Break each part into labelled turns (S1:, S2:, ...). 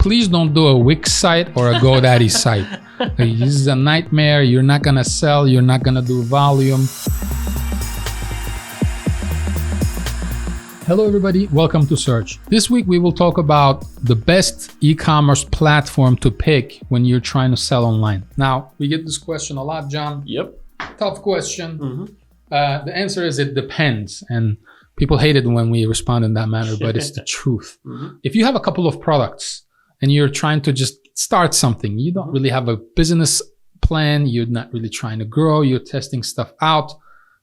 S1: please don't do a Wix site or a GoDaddy site. This is a nightmare. You're not gonna sell. You're not gonna do volume. Hello everybody, welcome to Search. This week we will talk about the best e-commerce platform to pick when you're trying to sell online. Now, we get this question a lot, John.
S2: Yep.
S1: Tough question. The answer is it depends. And people hate it when we respond in that manner, but it's the truth. If you have a couple of products and you're trying to just start something, you don't really have a business plan, you're not really trying to grow, you're testing stuff out,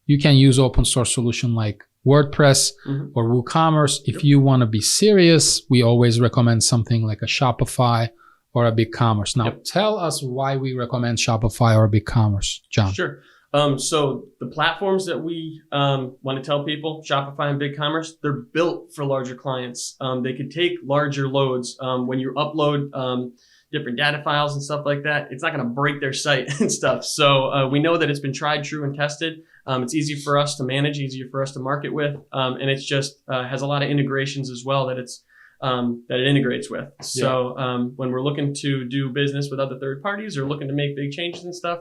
S1: you can use open source solution like WordPress or WooCommerce. If you want to be serious, we always recommend something like a Shopify or a BigCommerce. Now, tell us why we recommend Shopify or BigCommerce, John.
S2: Sure. So the platforms that we want to tell people, Shopify and BigCommerce, they're built for larger clients. They could take larger loads. When you upload different data files and stuff like that, it's not going to break their site and stuff. So we know that it's been tried, true, and tested. It's easy for us to manage, easier for us to market with, and it's just has a lot of integrations as well that it integrates with. So when we're looking to do business with other third parties or looking to make big changes and stuff,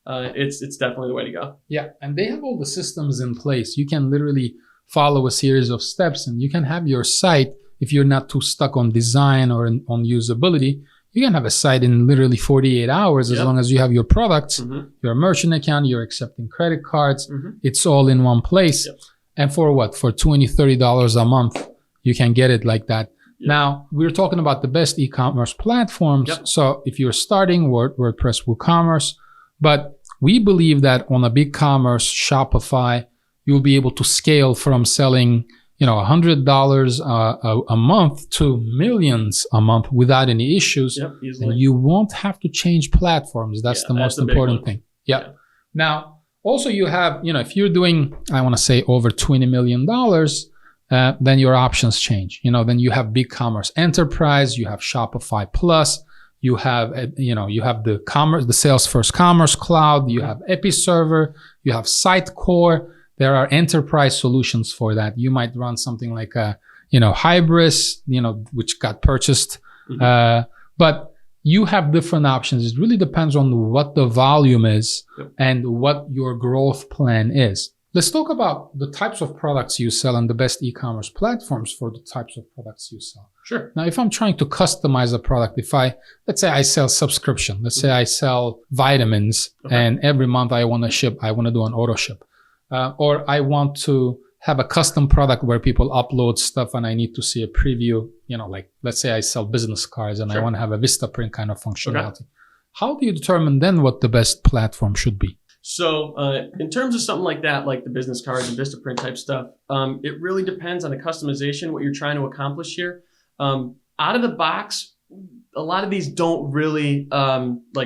S2: it's definitely the way to go. Yeah,
S1: and they have all the systems in place. You can literally follow a series of steps, and you can have your site, if you're not too stuck on design or on usability, you can have a site in literally 48 hours as long as you have your products, your merchant account, you're accepting credit cards. It's all in one place. And for what? For $20, $30 a month, you can get it like that. Now, we're talking about the best e-commerce platforms. So if you're starting WordPress, WooCommerce, but we believe that on a BigCommerce, Shopify, you'll be able to scale from selling $100 a month to millions a month without any issues. And you won't have to change platforms. That's the most important thing. Now, also you have, if you're doing, I want to say over $20 million, then your options change. Then you have BigCommerce Enterprise, you have Shopify Plus, you have, you have the Salesforce Commerce Cloud, you have Episerver, you have Sitecore. There are enterprise solutions for that. You might run something like a, Hybris, which got purchased. But you have different options. It really depends on what the volume is and what your growth plan is. Let's talk about the types of products you sell and the best e-commerce platforms for the types of products you sell.
S2: Sure.
S1: Now, if I'm trying to customize a product, let's say I sell subscription, let's say I sell vitamins and every month I want to do an auto ship. Or I want to have a custom product where people upload stuff and I need to see a preview, like let's say I sell business cards and I want to have a Vistaprint kind of functionality. How do you determine then what the best platform should be?
S2: So in terms of something like that, like the business cards and Vistaprint type stuff, it really depends on the customization, what you're trying to accomplish here. Out of the box, a lot of these don't really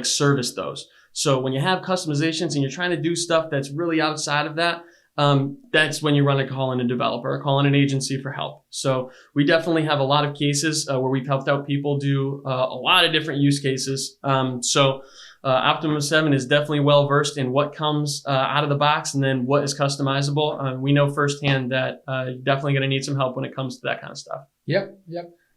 S2: service those. So when you have customizations and you're trying to do stuff that's really outside of that, that's when you run to call in a developer or call in an agency for help. So we definitely have a lot of cases where we've helped out people do a lot of different use cases. Optimum 7 is definitely well versed in what comes out of the box and then what is customizable. We know firsthand that you're definitely going to need some help when it comes to that kind of stuff.
S1: Yep.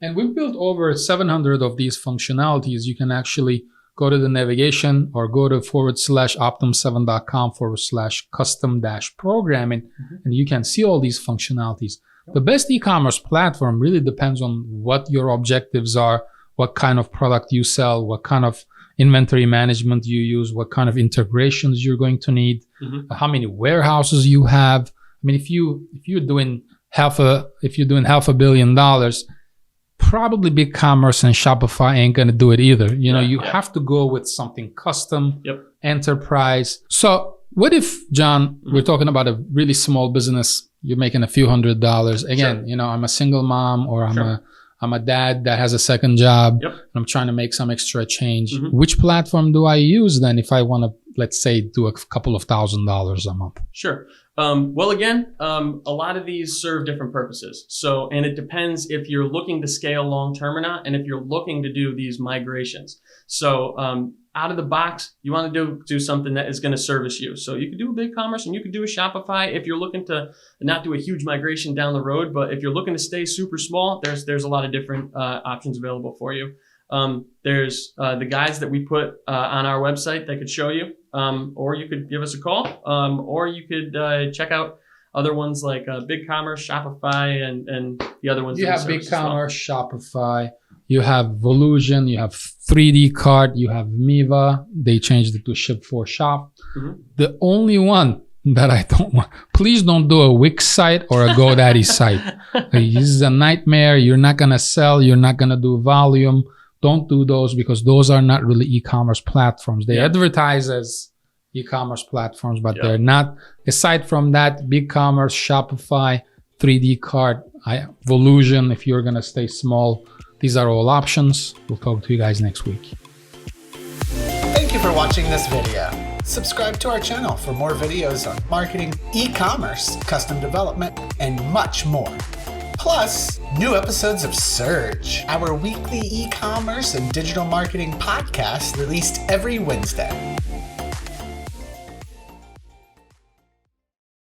S1: And we've built over 700 of these functionalities. You can actually go to the navigation or go to optimum7.com/custom-programming and you can see all these functionalities. The best e-commerce platform really depends on what your objectives are, what kind of product you sell, what kind of inventory management you use, what kind of integrations you're going to need, how many warehouses you have. I mean, if you're doing $500 million, probably BigCommerce and Shopify ain't going to do it either. You have to go with something custom, enterprise. So what if, John, we're talking about a really small business, you're making a few $100s. Again, I'm a single mom or I'm a dad that has a second job. And I'm trying to make some extra change. Which platform do I use then if I want to, let's say, do a couple of $1,000s a month?
S2: Sure. Well, again, a lot of these serve different purposes. And it depends if you're looking to scale long term or not, and if you're looking to do these migrations. So out of the box, you want to do something that is going to service you. So you could do a BigCommerce and you could do a Shopify if you're looking to not do a huge migration down the road. But if you're looking to stay super small, there's a lot of different options available for you. There's the guides that we put on our website that could show you, or you could give us a call, or you could check out other ones like BigCommerce, Shopify, and the other ones.
S1: You have BigCommerce, Shopify, you have Volusion, you have 3D Cart, you have Miva. They changed it to Ship for Shop. Mm-hmm. The only one that I don't want, please don't do a Wix site or a GoDaddy site. This is a nightmare. You're not going to sell. You're not going to do volume. Don't do those because those are not really e-commerce platforms. They advertise as e-commerce platforms, but they're not. Aside from that, BigCommerce, Shopify, 3D Cart, Volusion, if you're going to stay small, these are all options. We'll talk to you guys next week.
S3: Thank you for watching this video. Subscribe to our channel for more videos on marketing, e-commerce, custom development, and much more. Plus, new episodes of Surge, our weekly e-commerce and digital marketing podcast released every Wednesday.